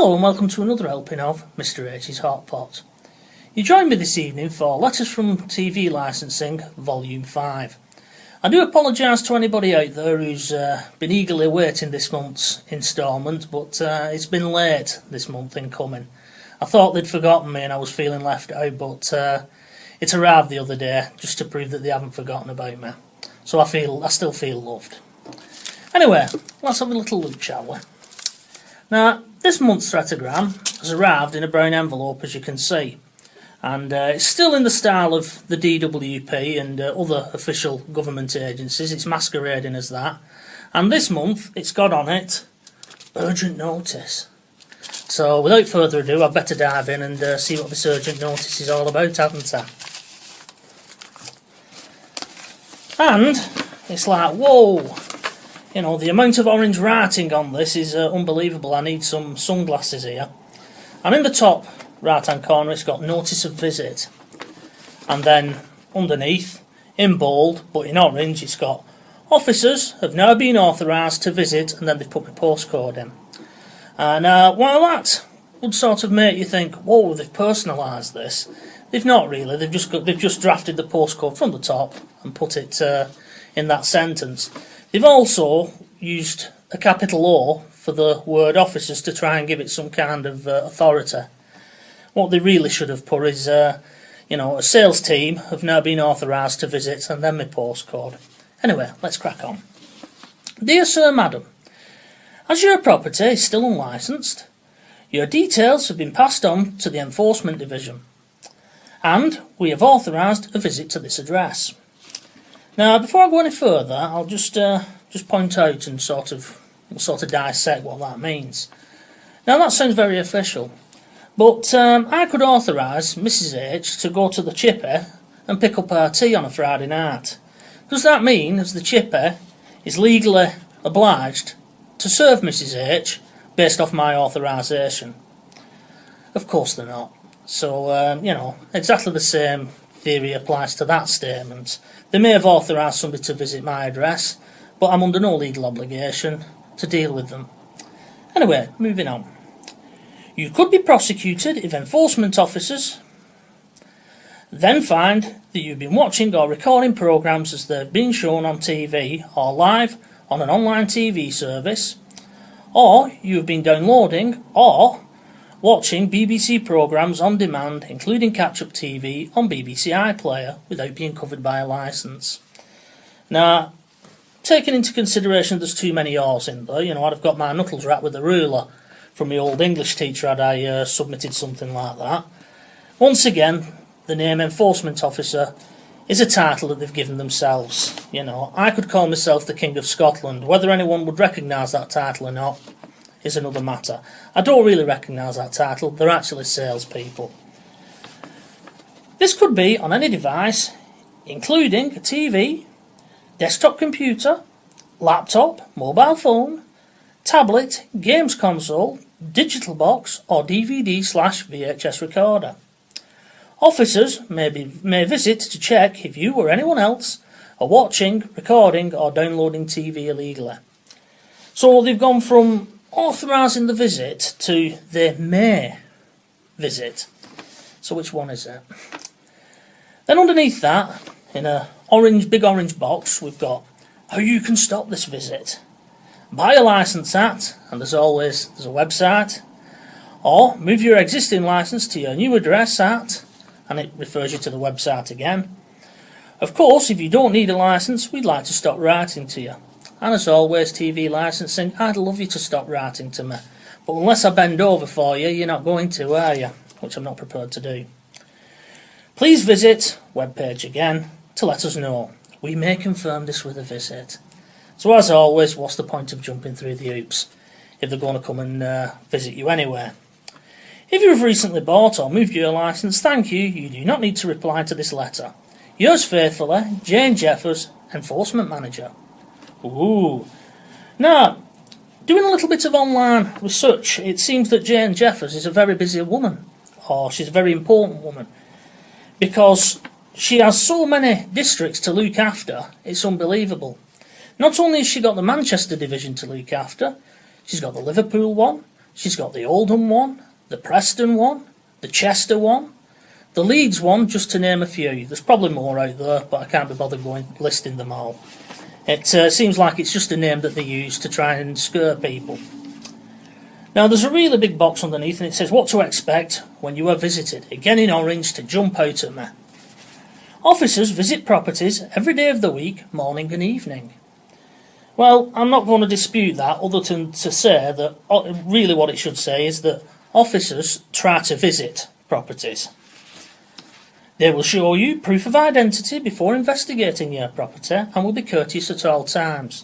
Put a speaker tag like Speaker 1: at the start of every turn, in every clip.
Speaker 1: Hello and welcome to another helping of Mr H's Hot Pot. You join me this evening for Letters from TV Licensing Volume 5. I do apologise to anybody out there who's been eagerly awaiting this month's instalment, but it's been late this month in coming. I thought they'd forgotten me and I was feeling left out, but it arrived the other day just to prove that they haven't forgotten about me. So I still feel loved. Anyway, let's have a little look, shall we? Now, this month's threatogram has arrived in a brown envelope, as you can see, and it's still in the style of the DWP and other official government agencies. It's masquerading as that, and this month it's got on it urgent notice. So without further ado, I'd better dive in and see what this urgent notice is all about, haven't I? And it's like, whoa! You know, the amount of orange writing on this is unbelievable. I need some sunglasses here. And in the top right hand corner it's got notice of visit. And then underneath, in bold but in orange, it's got officers have now been authorised to visit, and then they've put my postcode in. And while that would sort of make you think, whoa, they've personalised this, they've not really. They've just drafted the postcode from the top and put it in that sentence. They've also used a capital O for the word officers to try and give it some kind of authority. What they really should have put is, a sales team have now been authorised to visit, and then my postcode. Anyway, let's crack on. Dear Sir, Madam, as your property is still unlicensed, your details have been passed on to the Enforcement Division, and we have authorised a visit to this address. Now, before I go any further, I'll just point out and sort of dissect what that means. Now, that sounds very official, but I could authorise Mrs H to go to the chippy and pick up our tea on a Friday night. Does that mean as the chippy is legally obliged to serve Mrs H based off my authorisation? Of course they're not. So, exactly the same theory applies to that statement. They may have authorised somebody to visit my address, but I'm under no legal obligation to deal with them. Anyway, moving on. You could be prosecuted if enforcement officers then find that you've been watching or recording programmes as they've been shown on TV or live on an online TV service, or you have been downloading or watching BBC programmes on demand, including catch-up TV on BBC iPlayer, without being covered by a licence. Now, taking into consideration there's too many R's in there, I'd have got my knuckles wrapped with a ruler from my old English teacher had I submitted something like that. Once again, the name Enforcement Officer is a title that they've given themselves. I could call myself the King of Scotland. Whether anyone would recognise that title or not is another matter. I don't really recognise that title. They're actually salespeople. This could be on any device, including a TV, desktop computer, laptop, mobile phone, tablet, games console, digital box, or DVD/VHS recorder. Officers may visit to check if you or anyone else are watching, recording, or downloading TV illegally. So they've gone from authorising the visit to they may visit. So which one is it? Then underneath that, in a big orange box, we've got how you can stop this visit. Buy a licence at, and there's a website, or move your existing licence to your new address at, and it refers you to the website again. Of course, if you don't need a licence, we'd like to stop writing to you. And as always, TV licensing, I'd love you to stop writing to me. But unless I bend over for you, you're not going to, are you? Which I'm not prepared to do. Please visit, webpage again, to let us know. We may confirm this with a visit. So as always, what's the point of jumping through the hoops if they're going to come and visit you anyway? If you have recently bought or moved your licence, thank you. You do not need to reply to this letter. Yours faithfully, Jane Jeffers, Enforcement Manager. Ooh. Now, doing a little bit of online research, it seems that Jane Jeffers is a very busy woman, or she's a very important woman, because she has so many districts to look after, it's unbelievable. Not only has she got the Manchester division to look after, she's got the Liverpool one, She's got the Oldham one, the Preston one, the Chester one, the Leeds one, just to name a few. There's probably more out there, but I can't be bothered listing them all. It seems like it's just a name that they use to try and scare people. Now there's a really big box underneath and it says what to expect when you are visited, again in orange to jump out at me. Officers visit properties every day of the week, morning and evening. Well, I'm not going to dispute that, other than to say that really what it should say is that officers try to visit properties. They will show you proof of identity before investigating your property and will be courteous at all times.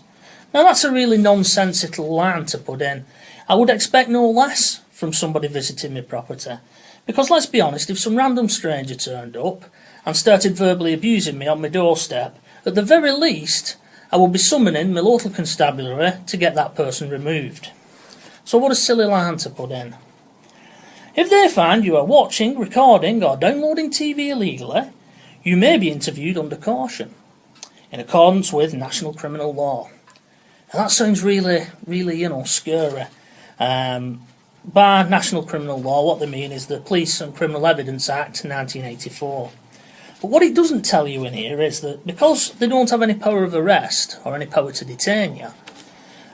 Speaker 1: Now that's a really nonsensical line to put in. I would expect no less from somebody visiting my property. Because let's be honest, if some random stranger turned up and started verbally abusing me on my doorstep, at the very least, I would be summoning my local constabulary to get that person removed. So what a silly line to put in. If they find you are watching, recording or downloading TV illegally, you may be interviewed under caution, in accordance with national criminal law. Now that sounds really, scary. By national criminal law, what they mean is the Police and Criminal Evidence Act 1984. But what it doesn't tell you in here is that because they don't have any power of arrest or any power to detain you,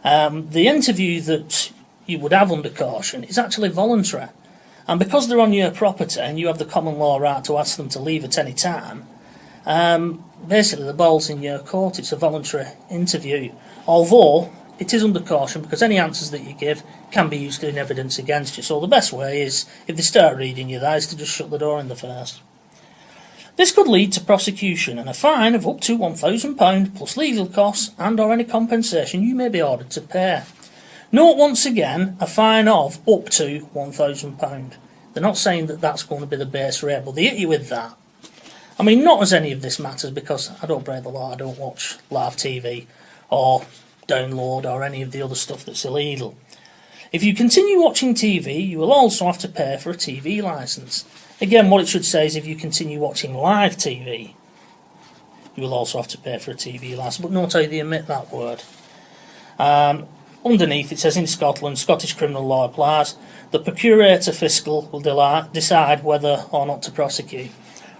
Speaker 1: the interview that you would have under caution is actually voluntary. And because they're on your property and you have the common law right to ask them to leave at any time, basically the ball's in your court. It's a voluntary interview. Although it is under caution because any answers that you give can be used in evidence against you. So the best way is, if they start reading you that, is to just shut the door in the face. This could lead to prosecution and a fine of up to £1,000 plus legal costs and or any compensation you may be ordered to pay. Note once again, a fine of up to £1,000. They're not saying that that's going to be the base rate, but they hit you with that. I mean, not as any of this matters because I don't break the law, I don't watch live TV or download or any of the other stuff that's illegal. If you continue watching TV, you will also have to pay for a TV licence. Again, what it should say is if you continue watching live TV, you will also have to pay for a TV licence, but note how they omit that word. Underneath it says in Scotland, Scottish criminal law applies. The Procurator Fiscal will decide whether or not to prosecute.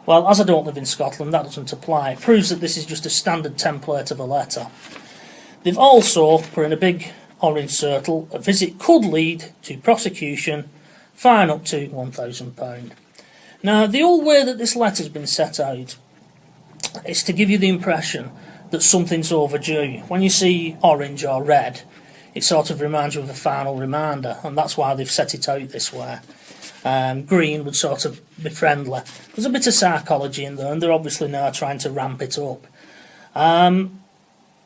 Speaker 1: Well, as I don't live in Scotland, that doesn't apply. It proves that this is just a standard template of a letter. They've also put in a big orange circle, a visit could lead to prosecution, fine up to £1,000. Now, the old way that this letter's been set out is to give you the impression that something's overdue. When you see orange or red, it sort of reminds you of a final reminder, and that's why they've set it out this way. Green would sort of be friendly. There's a bit of psychology in there, and they're obviously now trying to ramp it up.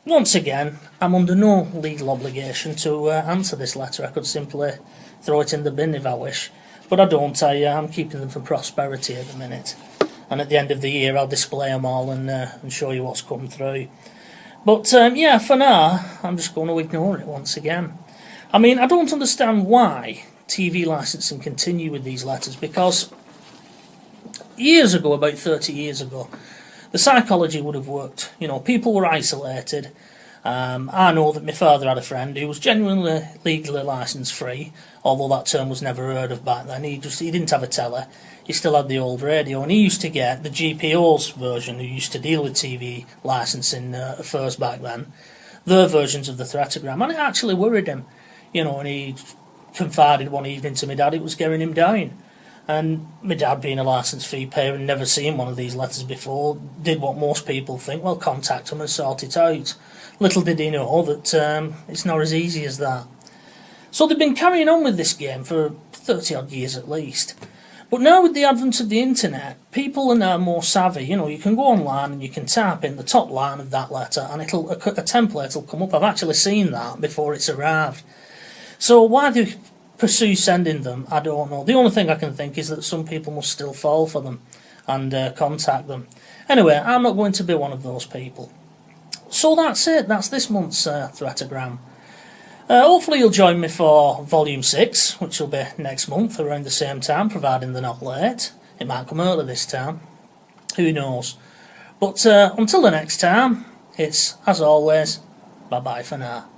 Speaker 1: Once again, I'm under no legal obligation to answer this letter. I could simply throw it in the bin if I wish, but I don't. I'm keeping them for prosperity at the minute, and at the end of the year I'll display them all and show you what's come through. But yeah, for now, I'm just going to ignore it once again. I mean, I don't understand why TV licensing continue with these letters, because years ago, about 30 years ago, the psychology would have worked. You know, people were isolated. I know that my father had a friend who was genuinely legally licence free, although that term was never heard of back then. He didn't have a telly. He still had the old radio, and he used to get the GPO's version, who used to deal with TV licensing first back then, their versions of the threatogram, and it actually worried him. You know, and he confided one evening to my dad it was getting him down. And my dad, being a licence fee payer and never seen one of these letters before, did what most people think, well, contact them and sort it out. Little did he know that it's not as easy as that. So they've been carrying on with this game for 30 odd years at least. But now with the advent of the internet, people are now more savvy. You know, you can go online and you can type in the top line of that letter and a template will come up. I've actually seen that before it's arrived. So why do you pursue sending them? I don't know. The only thing I can think is that some people must still fall for them and contact them. Anyway, I'm not going to be one of those people. So that's it. That's this month's threatogram. Hopefully you'll join me for Volume 6, which will be next month around the same time, providing they're not late. It might come early this time. Who knows? But until the next time, it's, as always, bye-bye for now.